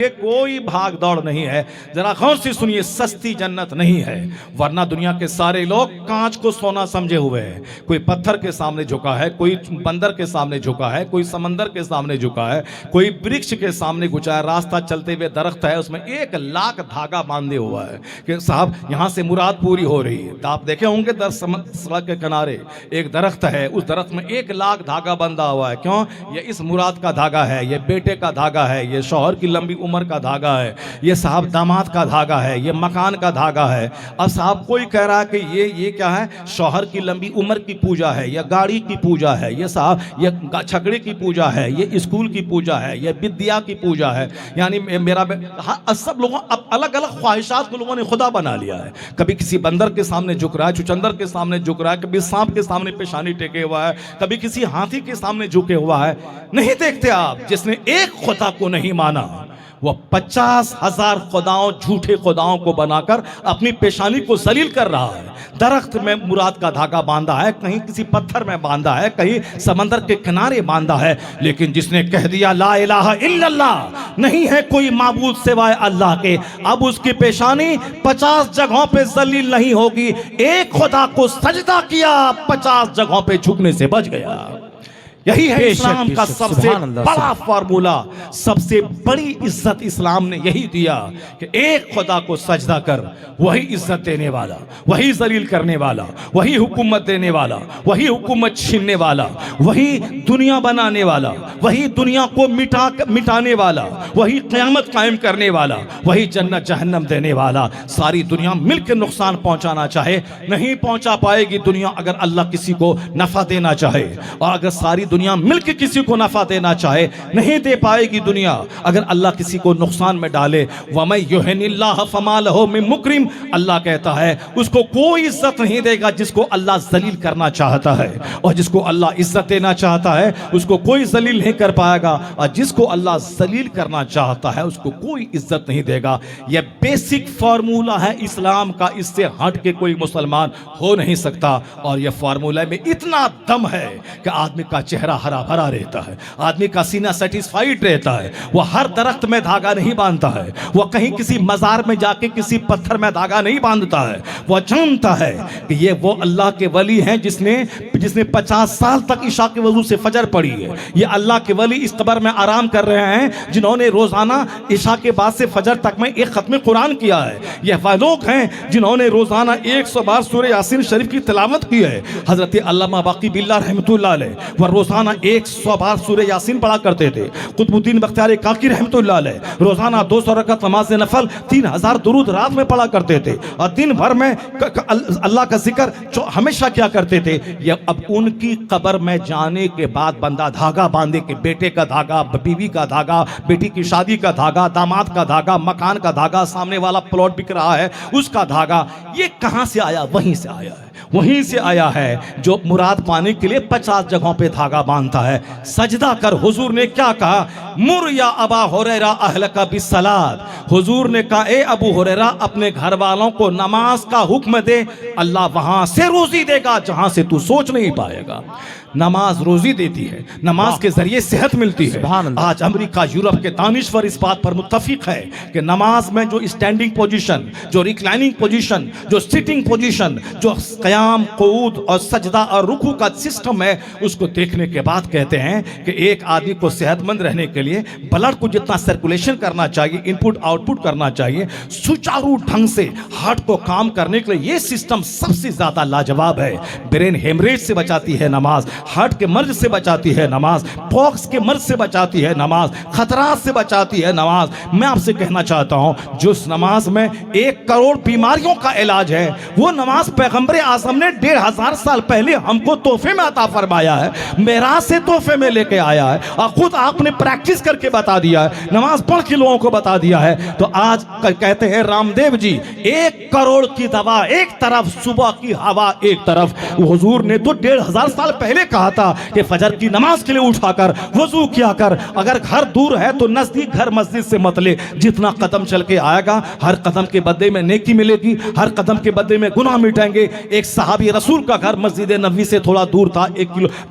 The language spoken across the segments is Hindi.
ये कोई भाग दौड़ नहीं है। जरा गौर से सुनिए, सस्ती जन्नत नहीं है। वरना दुनिया के सारे लोग कांच को सोना समझे हुए हैं। कोई पत्थर के सामने झुका है, कोई बंदर के सामने झुका है, कोई समंदर के सामने झुका है, कोई वृक्ष के सामने घुसा है। रास्ता चलते हुए दरख्त है, उसमें 1,00,000 धागा बांधे हुआ है कि साहब यहां से मुराद पूरी हो रही है। तो आप देखे होंगे सड़क के किनारे एक दरख्त है, उस दरख्त में 1,00,000 धागा बंधा हुआ है। क्यों? ये इस मुराद का धागा है, ये बेटे का धागा है, ये शौहर की लंबी उम्र का धागा है, ये साहब दामाद का धागा है, ये मकान का धागा है। अब साहब कोई कह रहा है कि ये क्या है, शौहर की लंबी उम्र की पूजा है, या गाड़ी की पूजा है, ये साहब ये छकड़े की पूजा है, ये स्कूल की पूजा है, ये विद्या की पूजा है। यानी मेरा सब लोगों अब अलग अलग ख्वाहिशात को लोगों ने खुदा बना लिया है। कभी किसी बंदर के सामने झुक रहा है, चुचंदर के सामने झुक रहा है, कभी सांप के सामने पेशानी टेके हुआ है, कभी किसी हाथी के सामने झुके हुआ है। नहीं देखते आप, जिसने एक खुदा को नहीं माना वो 50,000 खुदाओं, झूठे खुदाओं को बनाकर अपनी पेशानी को जलील कर रहा है। दरख्त में मुराद का धागा बांधा है, कहीं किसी पत्थर में बांधा है, कहीं समंदर के किनारे बांधा है। लेकिन जिसने कह दिया ला इलाहा इल्लल्लाह, नहीं है कोई माबूद सिवाय अल्लाह के, अब उसकी पेशानी 50 जगहों पे जलील नहीं होगी। एक खुदा को सजदा किया, 50 जगहों पे झुकने से बच गया। यही है इस्लाम का सबसे बड़ा फार्मूला। सबसे बड़ी इज्जत इस्लाम ने यही दिया कि एक खुदा को सजदा कर, वही इज्जत देने वाला, वही जलील करने वाला, वही हुकूमत देने वाला, वही हुकूमत छीनने वाला, वही दुनिया बनाने वाला, वही दुनिया को मिटाने वाला, वही क़यामत कायम करने वाला, वही जन्नत जहन्नम देने वाला। सारी दुनिया मिलकर नुकसान पहुंचाना चाहे, नहीं पहुंचा पाएगी दुनिया अगर अल्लाह किसी को नफा देना चाहे। और अगर सारी दुनिया मिलकर किसी को नफा देना चाहे, नहीं दे पाएगी दुनिया अगर अल्लाह किसी को नुकसान में डाले। वमै युहिनिल्लाह फमा लहु मिन मुकरिम, अल्लाह कहता है उसको कोई इज्जत नहीं देगा जिसको अल्लाह जलील करना चाहता है, और जिसको अल्लाह इज्जत देना चाहता है उसको कोई जलील नहीं कर पाएगा, और जिसको अल्लाह जलील करना चाहता है उसको कोई इज्जत नहीं देगा। यह बेसिक फार्मूला है इस्लाम का, इससे हट के कोई मुसलमान हो नहीं सकता। और यह फार्मूला में इतना दम है कि आदमी का चेहरा हरा भरा रहता है, आदमी का सीना सेटिस्फाइड रहता है। वह हर दरख्त में धागा नहीं बांधता है, वह कहीं किसी मजार में जाके किसी पत्थर में धागा नहीं बांधता है। वह जानता है कि ये वो अल्लाह के वली हैं जिसने 50 साल तक इशा के वजू से फजर पड़ी है। ये अल्लाह के वली इस कब्र में आराम कर रहे हैं जिन्होंने रोजाना इशा के बाद से फजर तक में एक खत्म कुरान किया है। यह वह लोग हैं जिन्होंने रोजाना 100 बार सूरह यासीन शरीफ की तिलावत की है। हजरत अल्लामा बाकी बिल्लाह रहमतुल्लाह अलैह वह रोजाना 100 बार सूरह यासीन पढ़ा करते थे। कुतुबुद्दीन बख्तियार काकी रहमतुल्लाह अलैह रोजाना 200 रकअत नमाज नफल 3000 दुरूद रात में पढ़ा करते थे, और दिन भर में अल्लाह का जिक्र हमेशा क्या करते थे। ये अब उनकी कब्र में जाने के बाद बंदा धागा बांधे कि बेटे का धागा, बीवी का धागा, बेटी की शादी का धागा, दामाद का धागा, मकान का धागा, सामने वाला प्लॉट बिक रहा है उसका धागा, ये कहां से आया? वहीं से आया है, वहीं से आया है जो मुराद पाने के लिए 50 जगहों पे धागा बांधता है। सजदा कर, हुजूर ने क्या कहा? मुर या अबा हुरैरा अहलका बिस्सलात, हुजूर ने कहा ए अबू हुरैरा अपने घर वालों को नमाज का हुक्म दे, अल्लाह वहां से रोजी देगा जहां से तू सोच नहीं पाएगा। नमाज रोजी देती है, नमाज के जरिए सेहत मिलती है। आज अमेरिका, यूरोप के दानिश्वर इस बात पर मुत्तफिक है कि नमाज में जो स्टैंडिंग पोजीशन, जो रिक्लाइनिंग पोजीशन, जो सिटिंग पोजीशन, जो क़याम, क़ुऊद और सजदा और रुकू का सिस्टम है, उसको देखने के बाद कहते हैं कि एक आदमी को सेहतमंद रहने के लिए ब्लड को जितना सर्कुलेशन करना चाहिए, इनपुट आउटपुट करना चाहिए, सुचारू ढंग से हार्ट को काम करने के लिए ये सिस्टम सबसे ज्यादा लाजवाब है। ब्रेन हेमरेज से बचाती है नमाज, हार्ट के मर्ज से बचाती है नमाज, पॉक्स के मर्ज से बचाती है नमाज, खतरात से बचाती है नमाज। मैं आपसे कहना चाहता हूं जिस नमाज में 1 करोड़ बीमारियों का इलाज है, वो नमाज पैगंबर आज़म ने 1500 साल पहले हमको तोहफे में अता फरमाया है, मेराज से तोहफे में लेके आया है, और खुद आपने प्रैक्टिस करके बता दिया है, नमाज पढ़ के लोगों को बता दिया है। तो आज कहते हैं रामदेव जी 1 करोड़ की दवा एक तरफ, सुबह की हवा एक तरफ, हुजूर ने तो 1500 साल पहले कहा था कि फजर की नमाज के लिए उठाकर वजू किया कर, अगर घर दूर है तो नजदीक घर मस्जिद से मत ले, जितना कदम चल के आएगा हर कदम के बदले में नेकी मिलेगी, हर कदम के बदले में गुनाह मिटेंगे। एक सहाबी रसूल का घर मस्जिद नबवी से थोड़ा दूर था,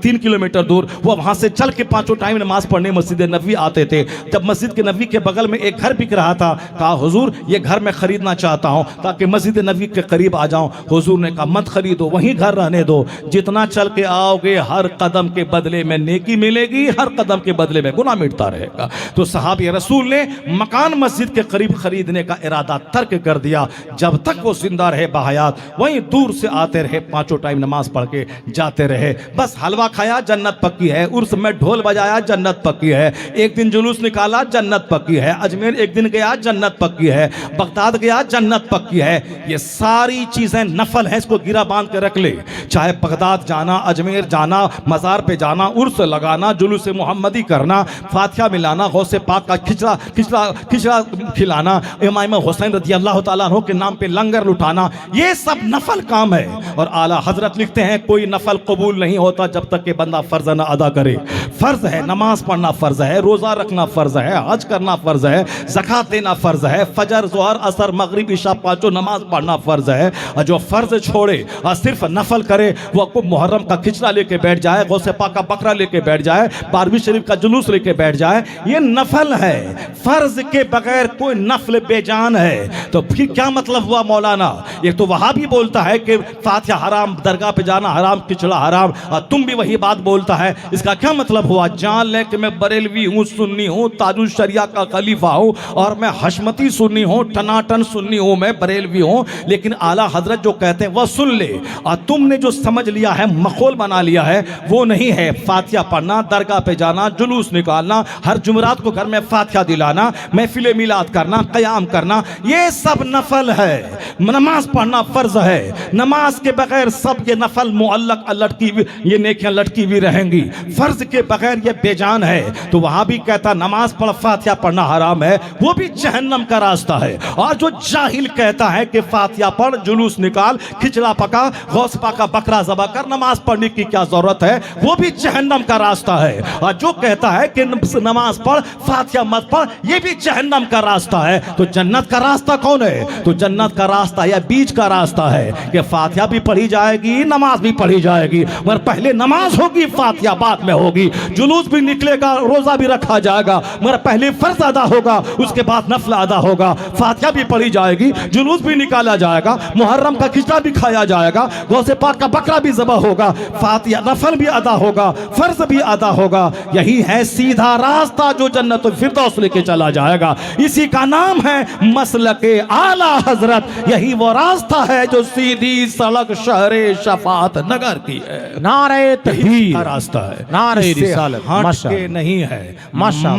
3 किलोमीटर दूर। वो वहां से चल के 5 टाइम नमाज पढ़ने मस्जिद नबवी आते थे। जब मस्जिद के नबवी के बगल में एक घर बिक रहा था, कहा हुजूर ये घर मैं खरीदना चाहता हूं ताकि मस्जिद नबवी के करीब आ जाऊं। हुजूर ने कहा मत खरीदो, वहीं घर रहने दो, जितना चल के आओगे हर कदम के बदले में नेकी मिलेगी, हर कदम के बदले में गुनाह मिटता रहेगा। तो सहाबी रसूल ने मकान मस्जिद के करीब खरीदने का इरादा तर्क कर दिया। जब तक वो जिंदा रहे बाहयात, वहीं दूर से आते रहे, 5 टाइम नमाज पढ़ के जाते रहे। बस हलवा खाया जन्नत पक्की है, उर्स में ढोल बजाया जन्नत पक्की है, एक दिन जुलूस निकाला जन्नत पक्की है, अजमेर एक दिन गया जन्नत पक्की है, बगदाद गया जन्नत पक्की है। ये सारी चीजें नफल हैं, इसको गिरा बांध के रख ले। चाहे बगदाद जाना, अजमेर जाना, मज़ार पे जाना, उर्स लगाना, जुलूस मोहम्मदी करना, फातिहा मिलाना, गौसे पाक का खिचड़ा खिलाना, इमाम हुसैन रज़ी अल्लाह ताला अन्हु के नाम पे लंगर लुटाना, ये सब नफल काम है। और आला हजरत लिखते हैं कोई नफल कबूल नहीं होता जब तक कि बंदा फर्ज ना अदा करे। फर्ज है नमाज पढ़ना, फर्ज है रोजा रखना, फर्ज है हज करना, फर्ज है ज़कात देना, फर्ज है फजर ज़ोहर असर मगरिब इशा 5 नमाज पढ़ना फर्ज है। और जो फर्ज छोड़े और सिर्फ नफल करे, वो को मुहर्रम का खिचड़ा लेके बैठ जाए, गौसे पाक का बकरा लेके बैठ जाए, 12वीं शरीफ का जुलूस लेके बैठ जाए, ये नफल है। फर्ज के बगैर कोई नफल बेजान है। तो फिर क्या मतलब हुआ मौलाना? एक तो वहां भी बोलता है कि फातिहा हराम, दरगाह पे जाना हराम, खिचड़ा हराम, और तुम भी वही बात बोलता है। इसका क्या मतलब हुआ? जान ले कि मैं बरेलवी हूँ, सुन्नी हूँ, ताजुल शरिया का खलीफा हूँ, और मैं हशमती सुन्नी हूँ, टनाटन सुन्नी हूँ, मैं बरेलवी हूँ। लेकिन आला हजरत जो कहते हैं वह सुन ले, और तुमने जो समझ लिया है, मखौल बना लिया है, वो नहीं है। फातिहा पढ़ना, दरगाह पे जाना, जुलूस निकालना, हर जुमरात को घर में फातिहा दिलाना, महफिल मिलाद करना, क़याम करना, ये सब नफल है। नमाज पढ़ना फर्ज है। नमाज के बगैर सब ये नफल मुअल्लक लटकी, ये नेकियां लटकी हुई रहेंगी। फर्ज के बगैर ये बेजान है। तो वहां भी कहता नमाज पढ़, फातिहा पढ़ना हराम है, वो भी जहन्नम का रास्ता है। और जो जाहिल कहता है कि फातिहा पढ़, जुलूस निकाल, खिचड़ा पका, गौस पाक का बकरा ज़बह कर, नमाज पढ़ने की क्या जरूरत है, वो भी जहन्नम का रास्ता है। और जो कहता है कि नमाज पढ़, फातिहा मत पढ़, ये भी जहन्नम का रास्ता है। तो जन्नत का रास्ता कौन है? तो जन्नत का रास्ता या बीच का रास्ता है कि फातिहा भी पढ़ी जाएगी, नमाज भी पढ़ी जाएगी, मगर पहले नमाज होगी, फातिहा बाद में होगी। जुलूस भी निकलेगा, रोजा भी रखा जाएगा, मगर पहले फर्ज अदा होगा, उसके बाद नफल अदा होगा। फातिहा भी पढ़ी जाएगी, जुलूस भी निकाला जाएगा, मुहर्रम का खिचड़ा भी खाया जाएगा, गौसे पाक का बकरा भी ज़बह होगा, फातिहा नफल भी अदा होगा, फर्ज भी अदा होगा। यही है सीधा रास्ता जो जन्नत फिरदौस लेके चला जाएगा। इसी का नाम है मसलके आला हजरत। यही वो रास्ता है जो सीधी सड़क शहरे शफात नगर की है। नारे तकबीर का रास्ता है, नारे इससे रिसालत, हट माशाअल्लाह। के नहीं है।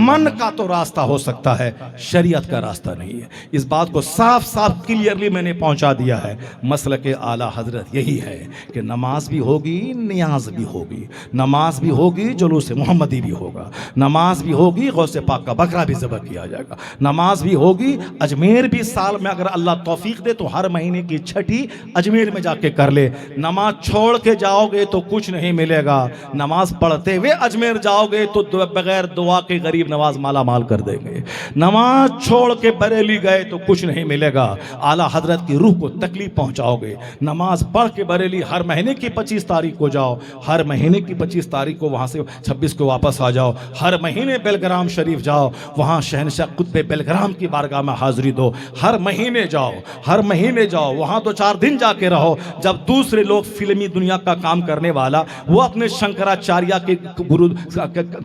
मन का तो रास्ता हो सकता है, शरीयत का रास्ता नहीं है। इस बात को साफ साफ क्लियरली मैंने पहुंचा दिया है। मसलके आला हजरत यही है कि नमाज भी होगी, नियाज भी होगी, नमाज भी होगी, जुलूस मोहम्मदी भी होगा, नमाज भी होगी, गौसे पाक का बकरा भी ज़बह किया जाएगा, नमाज भी होगी। अजमेर भी साल में अगर अल्लाह तौफीक दे तो हर महीने की छठी अजमेर में जाके कर ले। नमाज छोड़ के जाओगे तो कुछ नहीं मिलेगा, नमाज पढ़ते हुए अजमेर जाओगे तो बगैर दुआ के गरीब नवाज माला माल कर देंगे। नमाज छोड़ के बरेली गए तो कुछ नहीं मिलेगा, आला हजरत की रूह को तकलीफ पहुंचाओगे। नमाज पढ़ के बरेली हर महीने की 25 तारीख को जाओ, हर महीने की 25 तारीख को वहां से 26 को वापस आ जाओ, हर महीने बेलग्राम शरीफ जाओ, वहां शहनशाह कुतुब बेलग्राम की बारगाह में हाजिरी दो, हर महीने जाओ, हर महीने जाओ, वहां तो 4 दिन जाके रहो। जब दूसरे लोग फिल्मी दुनिया का काम करने वाला वो अपने शंकराचार्य के गुरु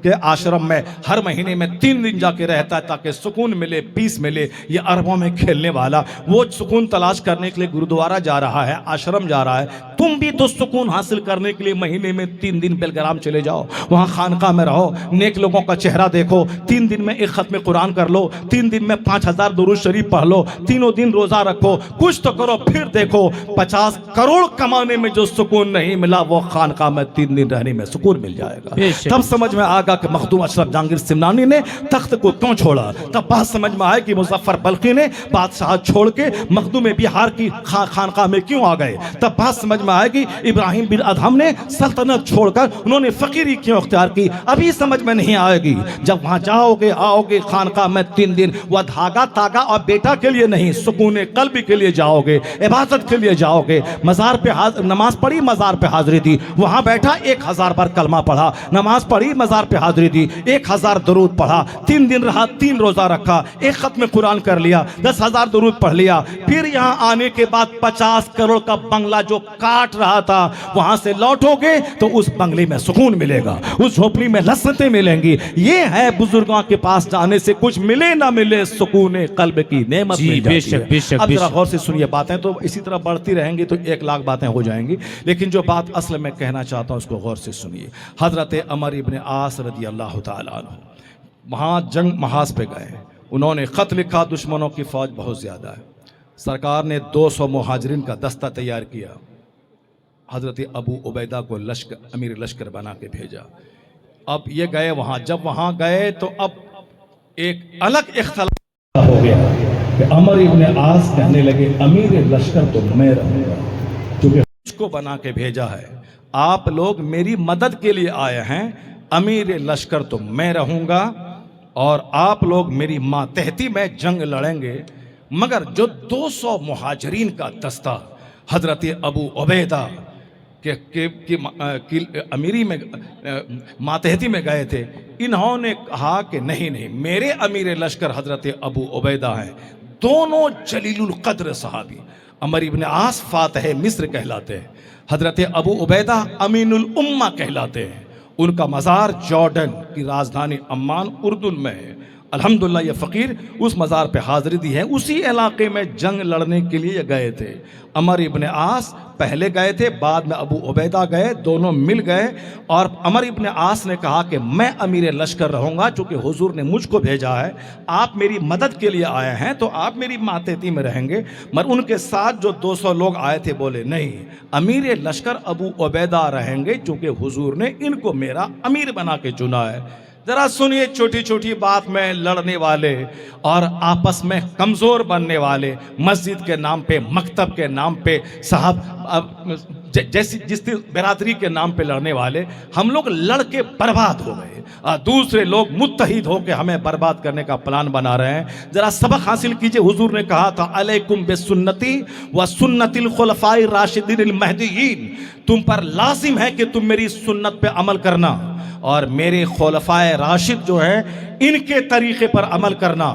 के आश्रम में हर महीने में 3 दिन जाके रहता है ताकि सुकून मिले, पीस मिले। ये अरबों में खेलने वाला वो सुकून तलाश करने के लिए गुरुद्वारा जा रहा है, आश्रम जा रहा है। तुम भी तो सुकून हासिल करने के लिए महीने में 3 दिन बेलग्राम चले जाओ, वहां खानका में रहो, नेक लोगों का चेहरा देखो, 3 दिन में एक खत्म कुरान कर लो, 3 दिन में 5000 दुरूद शरीफ पढ़ लो, तीनों दिन रोजा रखो, कुछ तो करो। फिर देखो 50 करोड़ कमाने में जो सुकून नहीं मिला वो खानका में 3 दिन रहने में सुकून मिल जाएगा। तब समझ में आएगा कि मखदूम अशरफ जहांगीर सिमनानी ने तख्त को क्यों छोड़ा। तब बात समझ में आए कि मुजफ्फर बल्खी ने बादशाह छोड़ के मखदूम बिहार की खानका में क्यों आ गए। तब बात समझ में रहा है कि इब्राहिम बिन अदहम ने सल्तनत छोड़कर उन्होंने फ़कीरी क्यों इख्तियार की। अभी समझ में नहीं आएगी। जब वहाँ जाओगे आओगे खानका में 3 दिन, वह धागा तागा और बेटा के लिए नहीं, सुकून कल्ब के लिए जाओगे, इबादत के लिए जाओगे। मज़ार पे नमाज पढ़ी, मज़ार पे हाज़िरी दी, वहाँ बैठा 1000 बार कलमा पढ़ा, नमाज पढ़ी, मज़ार पे हाज़िरी दी, 1000 दरूद पढ़ा, 3 दिन रहा, 3 रोज़ा रखा, 1 ख़त्म कुरान कर लिया, 10,000 दरूद पढ़ लिया। फिर यहाँ आने के बाद 50 करोड़ का बंगला जो काट रहा था, वहाँ से लौटोगे तो उस बंगले में सुकून मिलेगा, उस झोपड़ी में लज़्ज़तें मिलेंगी। ये है बुजुर्गों के पास जाने से कुछ मिले ना मिले, सुकून कल्ब की नेमत मिल जाती है। अब जरा गौर से सुनिए, बातें तो इसी तरह बढ़ती रहेंगी तो 1 लाख बातें हो जाएंगी, लेकिन जो बात असल में कहना चाहता हूँ उसको गौर से सुनिए। हज़रत अमर इब्न आस रज़ी अल्लाह तआला अन्हु वहाँ जंग महाज पे गए, उन्होंने ख़त लिखा दुश्मनों की फ़ौज बहुत ज़्यादा है। सरकार ने 200 मुहाजिरीन का दस्ता तैयार किया, हज़रत अबू उबैदा को अमीर लश्कर बना के भेजा। अब ये गए वहाँ, जब वहाँ गए तो अब एक अलग इख्तलाफ हो गया कि अमर इब्न आस कहने लगे अमीर लश्कर तो मैं रहूँगा, क्योंकि मुझको बना के भेजा है, आप लोग मेरी मदद के लिए आए हैं, अमीर लश्कर तो मैं रहूँगा और आप लोग मेरी मातहती में जंग लड़ेंगे। मगर जो 200 मुहाजिरीन का दस्ता हज़रत अबू उबैदा कि अमीरी में मातहती में गए थे, इन्होंने कहा कि नहीं नहीं, मेरे अमीर लश्कर हज़रत अबू उबैदा हैं। दोनों जलीलुल क़द्र सहाबी, अमर इब्न आस फ़ातिह मिस्र कहलाते हैं, हज़रत अबू उबैदा अमीनुल उम्मा कहलाते हैं। उनका मज़ार जॉर्डन की राजधानी अम्मान उर्दुन में है। अल्हम्दुलिल्लाह ये फ़कीर उस मज़ार पे हाज़िरी दी है। उसी इलाके में जंग लड़ने के लिए गए थे। अमर इब्न आस पहले गए थे, बाद में अबू उबैदा गए, दोनों मिल गए और अमर इब्न आस ने कहा कि मैं अमीर लश्कर रहूँगा, चूँकि हुजूर ने मुझको भेजा है, आप मेरी मदद के लिए आए हैं तो आप मेरी मातहती में रहेंगे। मगर उनके साथ जो 200 लोग आए थे बोले नहीं, अमीर लश्कर अबू उबैदा रहेंगे, चूँकि हुजूर ने इनको मेरा अमीर बना के चुना है। जरा सुनिए, छोटी छोटी बात में लड़ने वाले और आपस में कमज़ोर बनने वाले, मस्जिद के नाम पे, मकतब के नाम पे, साहब जैसी जिस बिरादरी के नाम पे लड़ने वाले, हम लोग लड़ के बर्बाद हो गए और दूसरे लोग मुत्तहिद होकर हमें बर्बाद करने का प्लान बना रहे हैं। ज़रा सबक हासिल कीजिए। हुजूर ने कहा था अलैकुम बिसुन्नती व सुन्नतिल खुलफाए राशिदीन महदीयीन, तुम पर लाजिम है कि तुम मेरी सुन्नत पे अमल करना और मेरे खुलफाए राशिद जो है इनके तरीक़े पर अमल करना।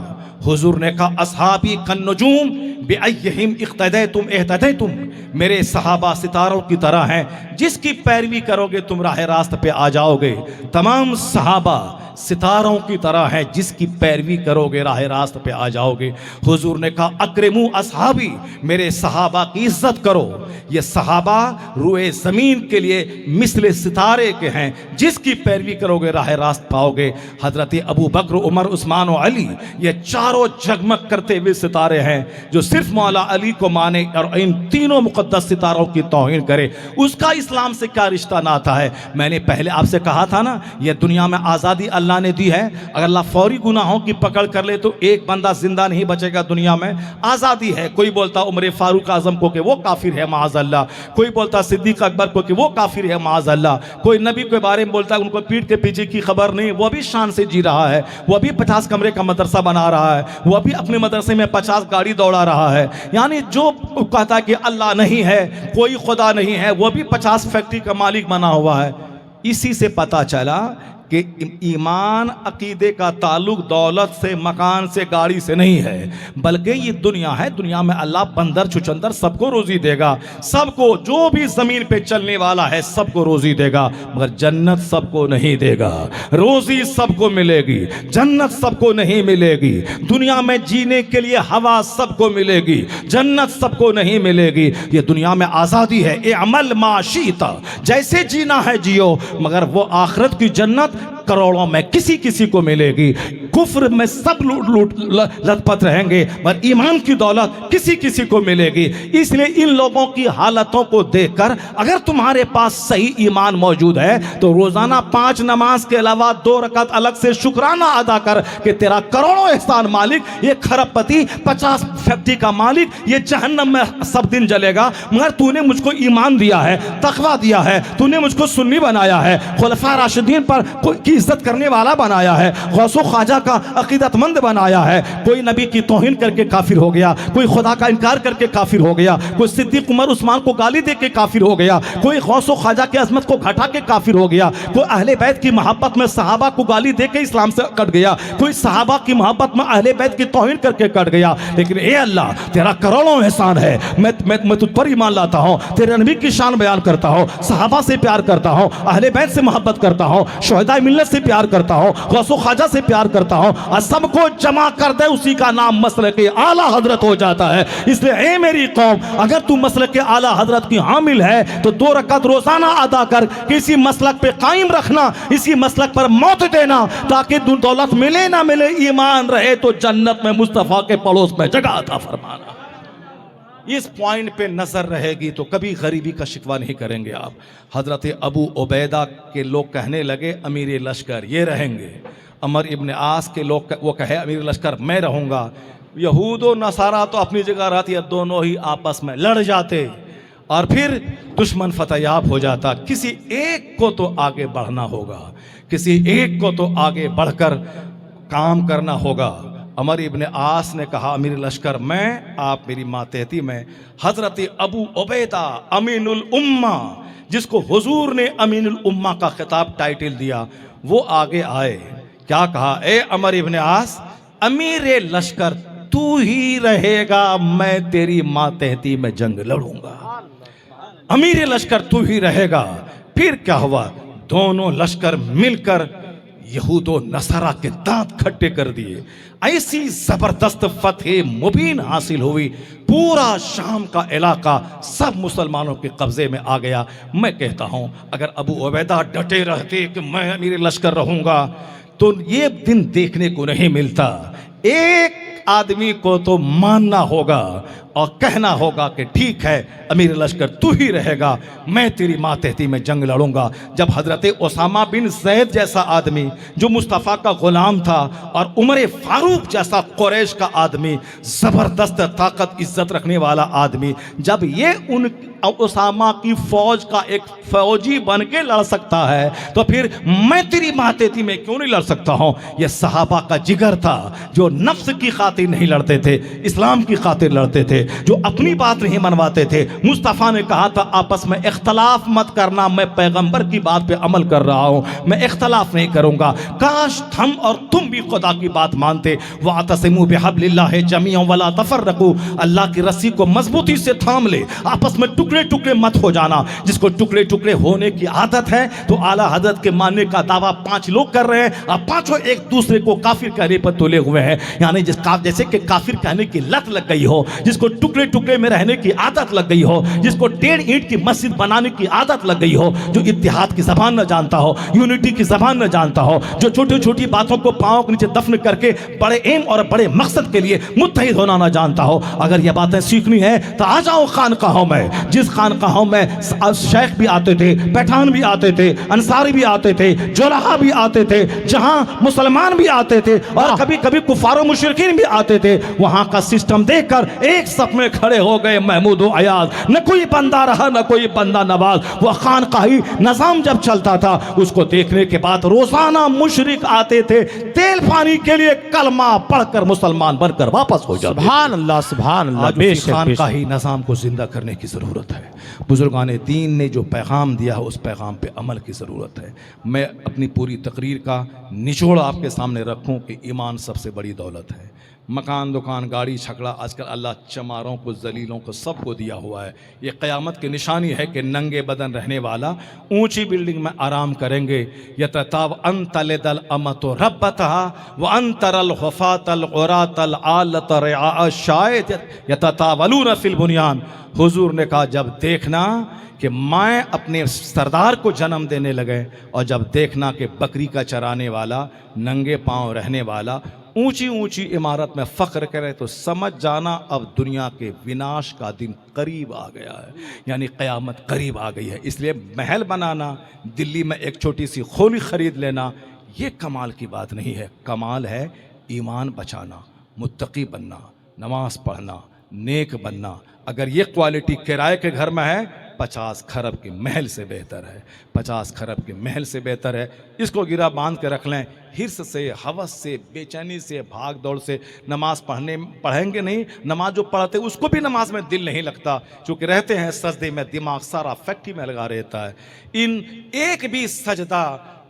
हुजूर ने कहा अस्हाबी कन्नुजूम बिअय्यहिम इक़्तदैतुम इह्तदैतुम, मेरे सहाबा सितारों की तरह हैं, जिसकी पैरवी करोगे तुम राह रास्त पे आ जाओगे। तमाम सहाबा सितारों की तरह हैं, जिसकी पैरवी करोगे राह रास्त पे आ जाओगे। हुजूर ने कहा अक्रिमू अस्हाबी, मेरे सहाबा की इज्जत करो। ये सहाबा रुए ज़मीन के लिए मिसले सितारे के हैं, जिसकी पैरवी करोगे राह रास्त पाओगे। हज़रत अबू बकर, उमर, उस्मान और अली, ये चारों जगमग करते हुए सितारे हैं। जो सिर्फ मौला अली को माने और इन तीनों मुक़द्दस सितारों की तौहीन करे, उसका इस्लाम से क्या रिश्ता नाता है। मैंने पहले आपसे कहा था ना, ये दुनिया में आज़ादी अल्लाह ने दी है। अगर अल्लाह फौरी गुनाहों की पकड़ कर ले तो एक बंदा जिंदा नहीं बचेगा दुनिया में। आज़ादी है। कोई बोलता उमर फारूक आजम को कि वो काफिर है माअज़ल्लाह, कोई बोलता सिद्दीक अकबर को कि वो काफिर है माअज़ल्लाह, कोई नबी के बारे में बोलता है उनको पीठ के पीछे की खबर नहीं, वो भी शान से जी रहा है, वो भी 50 कमरे का मदरसा बना रहा है, वो भी अपने मदरसे में 50 गाड़ी दौड़ा रहा है। यानी जो कहता है कि अल्लाह नहीं है, कोई खुदा नहीं है, वो भी 50 फैक्ट्री का मालिक बना हुआ है। इसी से पता चला कि ईमान अकीदे का ताल्लुक दौलत से, मकान से, गाड़ी से नहीं है, बल्कि ये दुनिया है। दुनिया में अल्लाह बंदर छुचंदर सबको रोज़ी देगा, सबको, जो भी ज़मीन पे चलने वाला है सबको रोज़ी देगा, मगर जन्नत सबको नहीं देगा। रोज़ी सबको मिलेगी, जन्नत सबको नहीं मिलेगी। दुनिया में जीने के लिए हवा सबको मिलेगी, जन्नत सबको नहीं मिलेगी। ये दुनिया में आज़ादी है, ए अमल माशीता, जैसे जीना है जियो, मगर वो आखिरत की जन्नत करोड़ों में किसी किसी को मिलेगी। कुफ्र में सब लूट लथपथ रहेंगे, पर ईमान की दौलत किसी किसी को मिलेगी। इसलिए इन लोगों की हालतों को देखकर अगर तुम्हारे पास सही ईमान मौजूद है तो रोजाना 5 नमाज के अलावा 2 रकात अलग से शुक्राना अदा कर कि तेरा करोड़ों एहसान मालिक, ये खरबपति 50 फैक्ट्री का मालिक, ये जहन्नम में सब दिन जलेगा, मगर तूने मुझको ईमान दिया है, तकवा दिया है, तूने मुझको सुन्नी बनाया है, खुलफा राशिदीन पर की इज्जत करने वाला बनाया है, गौसो ख्वाजा का अकीदतमंद बनाया है। कोई नबी की तौहीन करके काफिर हो गया, कोई खुदा का इनकार करके काफिर हो गया, कोई सिद्दीक उमर उस्मान को गाली दे के काफिर हो गया, कोई गौसो ख्वाजा की अजमत को घटा के काफिर हो गया, कोई अहले बैत की मोहब्बत में सहाबा को गाली दे के इस्लाम से कट गया, कोई सहाबा की मोहब्बत में अहले बैत की तौहीन करके कट गया। लेकिन ए अल्लाह, तेरा करोड़ों एहसान है, मैं तुझ पर ईमान लाता हूँ, तेरे नबी की शान बयान करता हूँ, सहाबा से प्यार करता हूँ, अहले बैत से मोहब्बत करता हूँ, शुहदाए मिल्लत से प्यार करता हूँ, गौसो ख्वाजा से प्यार करता हूँ, और सबको जमा कर दे, उसी का नाम मसलक आला हजरत हो जाता है। इसलिए ए मेरी कौम, अगर तू मसलक आला हजरत की हामिल है तो 2 रकात रोजाना अदा कर, किसी मसलक पे कायम रखना, इसी मसलक पर मौत देना, ताकि दौलत मिले ना मिले, ईमान रहे तो जन्नत में मुस्तफा के पड़ोस में जगह अता फरमाना। इस पॉइंट पे नजर रहेगी तो कभी गरीबी का शिकवा नहीं करेंगे आप। हजरत अबू उबैदा के लोग कहने लगे अमीर लश्कर ये रहेंगे, अमर इब्न आस के लोग वो कहे अमीर लश्कर मैं रहूँगा। यहूद और नसारा तो अपनी जगह रहती है, दोनों ही आपस में लड़ जाते और फिर दुश्मन फतेहयाब हो जाता। किसी एक को तो आगे बढ़ना होगा, किसी एक को तो आगे बढ़कर काम करना होगा। अमर इब्न आस ने कहा अमीर लश्कर मैं, आप मेरी मातहती में। हजरत अबू उबैदा अमीनुल उम्मा, जिसको हुजूर ने अमीनुल उम्मा का खिताब टाइटल दिया, वो आगे आए। क्या कहा? ए अमर इब्न आस, अमीर लश्कर तू ही रहेगा, मैं तेरी मातहती में जंग लड़ूंगा। अमीर लश्कर तू ही रहेगा। फिर क्या हुआ? दोनों लश्कर मिलकर यहूदो नसारा के दांत खट्टे कर दिए। ऐसी जबरदस्त फतेह मुबीन हासिल हुई, पूरा शाम का इलाका सब मुसलमानों के कब्जे में आ गया। मैं कहता हूं अगर अबू उबैदा डटे रहते कि मैं अमीर लश्कर रहूंगा तो ये दिन देखने को नहीं मिलता। एक आदमी को तो मानना होगा और कहना होगा कि ठीक है अमीर लश्कर तू ही रहेगा, मैं तेरी मातहती में जंग लड़ूंगा। जब हजरत उसामा बिन ज़ैद जैसा आदमी जो मुस्तफ़ा का गुलाम था और उमर फारूक जैसा कुरैश का आदमी, ज़बरदस्त ताकत इज्जत रखने वाला आदमी, जब ये उन उसामा की फौज का एक फौजी बन के लड़ सकता है तो फिर मैं तेरी मातहती में क्यों नहीं लड़ सकता हूँ? यह सहाबा का जिगर था जो नफ्स की खातिर नहीं लड़ते थे, इस्लाम की खातिर लड़ते थे, जो अपनी बात नहीं मनवाते थे। मुस्तफ़ा ने कहा था आपस में इख्तलाफ मत करना, मैं पैगंबर की बात पे अमल कर रहा हूँ, मैं इख्तलाफ नहीं करूँगा। काश हम और तुम भी खुदा की बात मानते। वातसिमू बिहब्लिल्लाहि जमीअन वला तफर्रकू, अल्लाह की रस्सी को मजबूती से थाम ले, आपस में टुकड़े टुकड़े मत हो जाना। जिसको टुकड़े टुकड़े होने की आदत है तो आला हजरत के मानने का दावा 5 लोग कर रहे हैं और पांचों एक दूसरे को काफिर कहने पर तुले हुए हैं। यानी जैसे कि काफिर कहने की लत लग गई हो, जिसको टुकड़े टुकड़े में रहने की आदत लग गई हो, जिसको 1.5 ईंट की मस्जिद बनाने की आदत लग गई हो, जो इत्तिहाद की जबान न जानता हो, यूनिटी की जबान न जानता हो, जो छोटी छोटी बातों को पांव के नीचे दफन करके बड़े एम और बड़े मकसद के लिए मुत्तहिद होना न जानता हो। अगर यह बातें सीखनी है तो आ जाओ खानकाहों में। जिस खानकाहों में शेख भी आते थे, पठान भी आते थे, अंसारी भी आते थे, जोराहा भी आते थे, जहां मुसलमान भी आते थे और कभी कभी कुफारो मुशरिकीन भी आते थे, वहां का सिस्टम देखकर एक सफ में खड़े हो गए महमूद और अयाज। न कोई बंदा रहा न कोई बंदा नवाज। वह खानकाही निजाम जब चलता था उसको देखने के बाद रोजाना मुशरिक आते थे, तेल पानी के लिए कलमा पढ़कर मुसलमान बनकर वापस हो जाते। सुभान अल्लाह, सुभान अल्लाह। बेशक खानकाही निजाम को जिंदा करने की जरूरत है। बुजुर्गान दीन ने जो पैगाम दिया है उस पैगाम पे अमल की ज़रूरत है। मैं अपनी पूरी तकरीर का निचोड़ आपके सामने रखूं कि ईमान सबसे बड़ी दौलत है। मकान दुकान गाड़ी छकड़ा आजकल अल्लाह चमारों को जलीलों को सबको दिया हुआ है। ये क़यामत की निशानी है कि नंगे बदन रहने वाला ऊंची बिल्डिंग में आराम करेंगे। यतताव अंतलदल अमतो रब्बतहा व अंतरल हुफातल उरातल आलत रिआ शायद यततावलून फिल बुनियान। हुजूर ने कहा जब देखना कि मैं अपने सरदार को जन्म देने लगे और जब देखना कि बकरी का चराने वाला नंगे पांव रहने वाला ऊंची ऊंची इमारत में फ़ख्र करे तो समझ जाना अब दुनिया के विनाश का दिन करीब आ गया है, यानी क़यामत करीब आ गई है। इसलिए महल बनाना, दिल्ली में एक छोटी सी खोली ख़रीद लेना, ये कमाल की बात नहीं है। कमाल है ईमान बचाना, मुत्तकी बनना, नमाज पढ़ना, नेक बनना। अगर ये क्वालिटी किराए के घर में है 50 खरब के महल से बेहतर है, 50 खरब के महल से बेहतर है। इसको गिरा बांध के रख लें। हिर्स से, हवस से, बेचैनी से, भाग दौड़ से नमाज पढ़ेंगे नहीं। नमाज जो पढ़ते उसको भी नमाज में दिल नहीं लगता, चूँकि रहते हैं सजदे में, दिमाग सारा फैक्ट्री में लगा रहता है। इन एक भी सजदा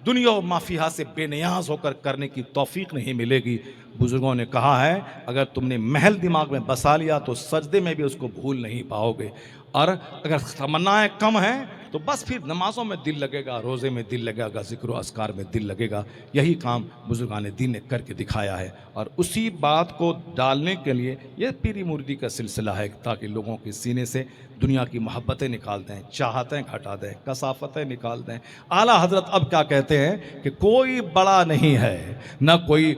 दुनिया और माफिया से बेनियाज होकर करने की तौफीक नहीं मिलेगी। बुजुर्गों ने कहा है अगर तुमने महल दिमाग में बसा लिया तो सजदे में भी उसको भूल नहीं पाओगे। और अगर तमन्नाएं कम हैं तो बस फिर नमाजों में दिल लगेगा, रोज़े में दिल लगेगा, ज़िक्र अस्कार में दिल लगेगा। यही काम बुजुर्गान दीन ने करके दिखाया है और उसी बात को डालने के लिए ये पीरी मुर्दी का सिलसिला है, ताकि लोगों के सीने से दुनिया की मोहब्बतें निकाल दें, चाहतें घटा दें, कसाफतें निकाल दें। आला हजरत अब क्या कहते हैं कि कोई बड़ा नहीं है, न कोई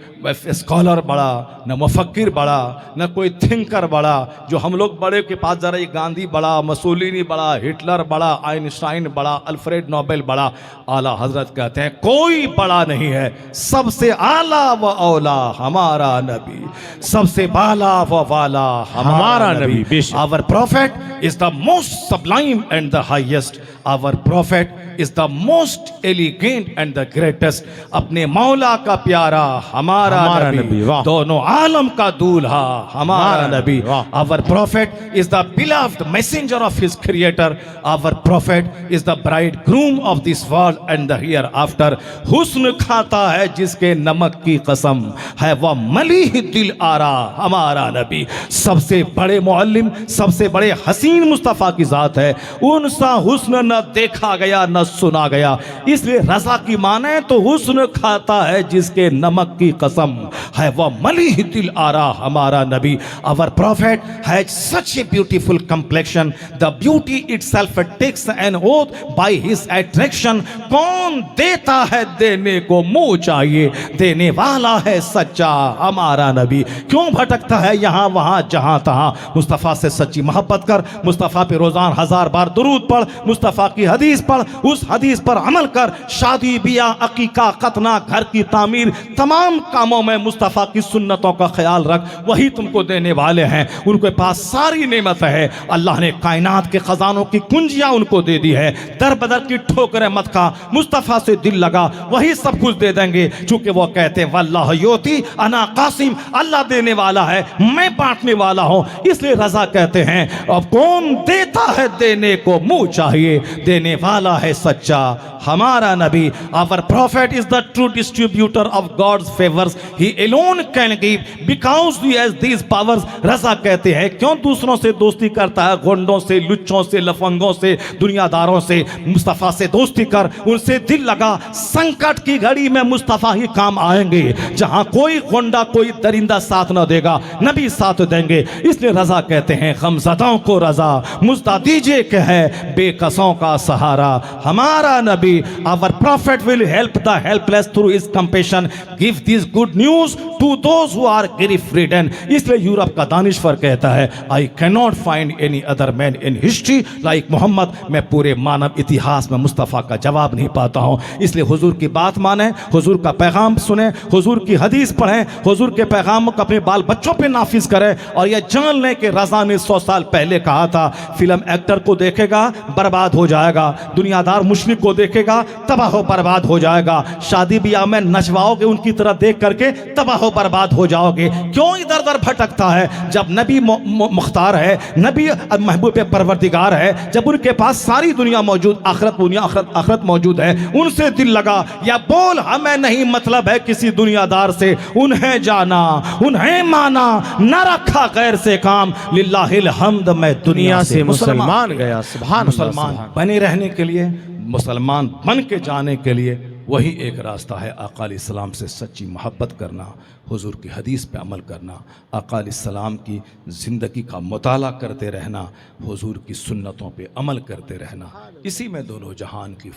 स्कॉलर बड़ा, न मुफक्किर बड़ा, न कोई थिंकर बड़ा। जो हम लोग बड़े के पास जा रहे, गांधी बड़ा, मसूलिनी बड़ा, हिटलर बड़ा, आइंस्टाइन बड़ा, अल्फ्रेड नोबेल बड़ा। आला हजरत कहते हैं कोई बड़ा नहीं है, सबसे आला व औला हमारा नबी, सबसे बाला व वाला हमारा नबी। Our prophet is the most sublime and the highest. Our prophet is the most elegant and the greatest. अपने मौला का प्यारा हमारा नबी, दोनों आलम का दूल्हा हमारा नबी। Our prophet is the beloved messenger of his creator. Our prophet is the bridegroom of this world and the hereafter. हुस्न खाता है जिसके नमक की कसम है वह मलीह दिल आरा हमारा नबी। सबसे बड़े मुअल्लिम, सबसे बड़े हसीन मुस्तफ़ा की ज़ात है। उनसा हुस्न न देखा गया न सुना गया। इसलिए रज़ा की माने तो हुस्न खाता है जिसके नमक की कसम है वह मलीह दिल आरा हमारा नबी। Our prophet has such a beautiful complexion. The beauty itself takes an oath by his attraction. कौन देता है देने को मुँह चाहिए, देने वाला है सच्चा हमारा नबी। क्यों भटकता है यहाँ वहाँ जहाँ तहाँ, मुस्तफ़ा से सच्ची मोहब्बत कर, मुस्तफ़ा पे रोज़ान 1000 बार दुरूद पढ़, मुस्तफ़ा की हदीस पढ़, उस हदीस पर अमल कर। शादी बिया, अकीका, खतना, घर की तामीर, तमाम कामों में मुस्तफ़ा की सुन्नतों का ख्याल रख, वही तुमको देने वाले हैं। उनके पास सारी नेमत है, अल्लाह ने कायनात के ख़जानों की कुंजियाँ उनको दे दी है। दर बदर की ठोकरें मत खा, मुस्तफ़ा से दिल लगा, वही सब कुछ दे देंगे। चूँकि वो कहते हैं वल्लाह योती अना कासिम, अल्लाह देने वाला है, मैं बांटने वाला हूँ। इसलिए रज़ा कहते हैं अब कौन देता है देने को मुँह चाहिए, देने वाला है सच्चा हमारा नबी। Our prophet is the true distributor of God's favors. He alone can give because he has these powers. रज़ा कहते हैं क्यों दूसरों से दोस्ती करता है, गुंडों से, लुच्चों से, लफंगों से, दुनियादारों से। मुस्तफ़ा से दोस्ती कर, उनसे दिल लगा। संकट की घड़ी में मुस्तफ़ा ही काम आएंगे। जहाँ कोई गुंडा, कोई दरिंदा साथ न देगा, नबी साथ देंगे। इसलिए रज़ा कहते हैं गमज़दों को रज़ा मुस्ता दीजिए के है बेकसों का सहारा हमारा नबी। Our prophet will help the helpless through his compassion. Give this good news to those who are grief ridden. इसलिए यूरोप का दानिश्वर कहता है I cannot find any other man in history like Muhammad. मैं पूरे मानव इतिहास में मुस्तफ़ा का जवाब नहीं पाता हूँ। इसलिए हुजूर की बात माने, हुजूर का पैगाम सुने, हुजूर की हदीस पढ़ें, हुजूर के पैगाम को अपने बाल बच्चों पे नाफिज करें। और यह जान लें कि रज़ा ने 100 साल पहले कहा था फिल्म एक्टर को देखेगा बर्बाद हो जाएगा, दुनियादार बेकार मुशरिक को देखेगा तबाह बर्बाद हो जाएगा। शादी ब्याह में नचवाओगे उनकी तरह देख करके तबाह बर्बाद हो जाओगे। क्यों इधर उधर भटकता है? जब नबी मुख्तार है, नबी महबूब परवरदिगार है, जब उनके पास सारी दुनिया मौजूद, आखिरत मौजूद है, उनसे दिल लगा या बोल हमें नहीं मतलब है किसी दुनियादार से, उन्हें जाना उन्हें माना, न रखा गैर से काम, लिल्लाहिल हम्द मैं दुनिया से मुसलमान गया। सुभान मुसलमान बने रहने के लिए, मुसलमान बन के जाने के लिए वही एक रास्ता है, आका अलैहिस्सलाम से सच्ची मोहब्बत करना, हुजूर की हदीस पे अमल करना, आका अलैहिस्सलाम की ज़िंदगी का मुताला करते रहना, हुजूर की सुन्नतों पे अमल करते रहना। इसी में दोनों जहान की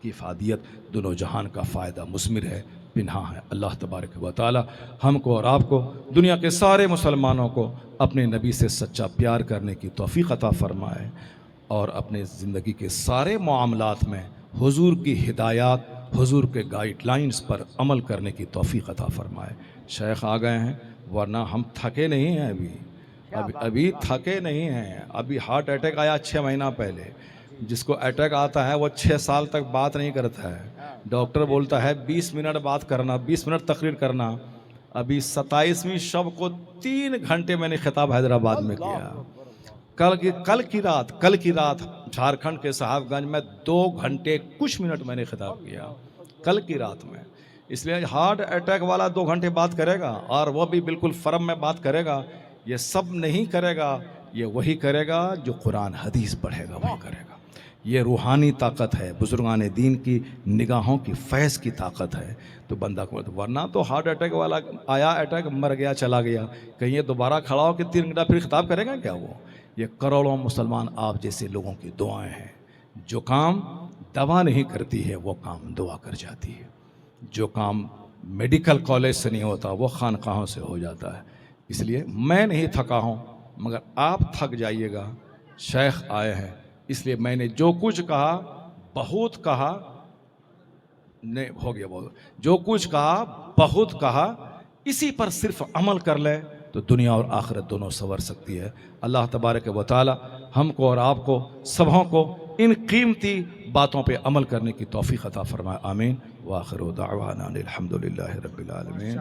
इफ़ादियत, दोनों जहान का फ़ायदा मुस्मिर है, पिन्हा है। अल्लाह तबारक व तआला हमको और आपको, दुनिया के सारे मुसलमानों को अपने नबी से सच्चा प्यार करने की तौफ़ीक़ अता फ़रमाए और अपने ज़िंदगी के सारे मामलात में हुजूर की हिदायत, हुजूर के गाइडलाइंस पर अमल करने की तौफ़ीक़ अता फ़रमाए। शेख आ गए हैं, वरना हम थके नहीं हैं, अभी थके नहीं हैं। अभी हार्ट अटैक आया 6 महीना पहले। जिसको अटैक आता है वो 6 साल तक बात नहीं करता है। डॉक्टर बोलता है 20 मिनट बात करना, 20 मिनट तकरीर करना। अभी 27वीं शब को 3 घंटे मैंने खिताब हैदराबाद में किया। कल की रात झारखंड के साहबगंज में 2 घंटे कुछ मिनट मैंने खिताब किया, कल की रात में। इसलिए हार्ट अटैक वाला 2 घंटे बात करेगा और वह भी बिल्कुल फर्म में बात करेगा। ये सब नहीं करेगा, ये वही करेगा जो कुरान हदीस पढ़ेगा, वही करेगा। ये रूहानी ताकत है, बुजुर्गान दीन की निगाहों की फैज़ की ताकत है। तो बंदा को, वरना तो हार्ट अटैक वाला आया, अटैक मर गया, चला गया, कहीं ये दोबारा खड़ा हो कि 3 घंटा फिर खिताब करेगा क्या? वो ये करोड़ों मुसलमान आप जैसे लोगों की दुआएं हैं। जो काम दवा नहीं करती है वो काम दुआ कर जाती है। जो काम मेडिकल कॉलेज से नहीं होता वो खानकाहों से हो जाता है। इसलिए मैं नहीं थका हूँ, मगर आप थक जाइएगा। शेख आए हैं, इसलिए मैंने जो कुछ कहा, बहुत कहा, नहीं हो गया बहुत, जो कुछ कहा बहुत कहा, इसी पर सिर्फ अमल कर ले तो दुनिया और आखिरत दोनों संवर सकती है। अल्लाह तबारक व तआला हमको और आपको सबों को इन कीमती बातों पे अमल करने की तौफीक अता फरमाए। आमीन व आखिरु दावाना अनिल हम्दुलिल्लाहि रब्बिल आलमीन।